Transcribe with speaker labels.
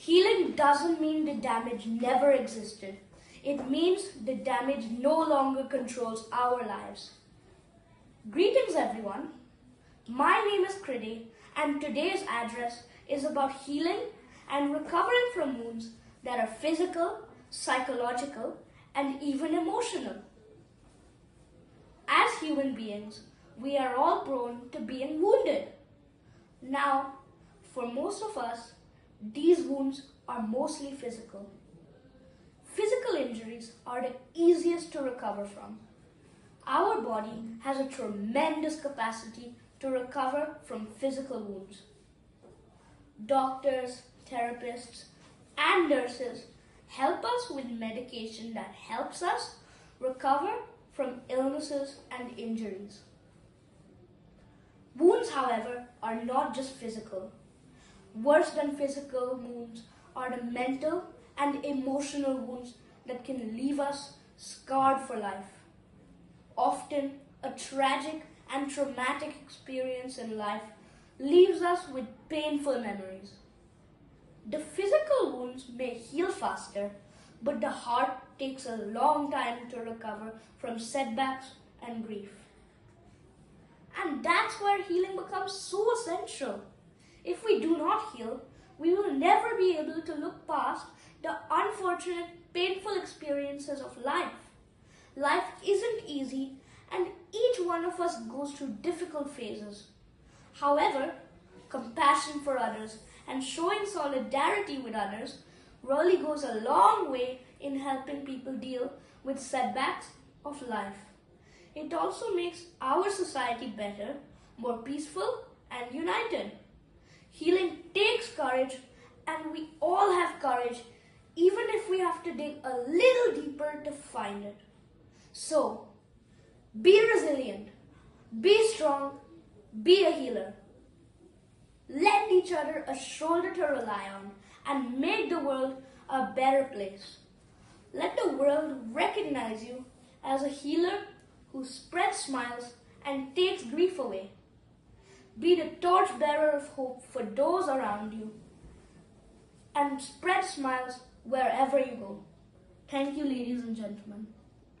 Speaker 1: Healing doesn't mean the damage never existed. It means the damage no longer controls our lives. Greetings everyone. My name is Kriti and today's address is about healing and recovering from wounds that are physical, psychological, and even emotional. As human beings, we are all prone to being wounded. Now, for most of us, these wounds are mostly physical. Physical injuries are the easiest to recover from. Our body has a tremendous capacity to recover from physical wounds. Doctors, therapists, and nurses help us with medication that helps us recover from illnesses and injuries. Wounds, however, are not just physical. Worse than physical wounds are the mental and emotional wounds that can leave us scarred for life. Often, a tragic and traumatic experience in life leaves us with painful memories. The physical wounds may heal faster, but the heart takes a long time to recover from setbacks and grief. And that's where healing becomes so essential. If we do not heal, we will never be able to look past the unfortunate, painful experiences of life. Life isn't easy, and each one of us goes through difficult phases. However, compassion for others and showing solidarity with others really goes a long way in helping people deal with setbacks of life. It also makes our society better, more peaceful, and united. Healing takes courage, and we all have courage, even if we have to dig a little deeper to find it. So, be resilient, be strong, be a healer. Lend each other a shoulder to rely on and make the world a better place. Let the world recognize you as a healer who spreads smiles and takes grief away. Be the torchbearer of hope for those around you and spread smiles wherever you go. Thank you, ladies and gentlemen.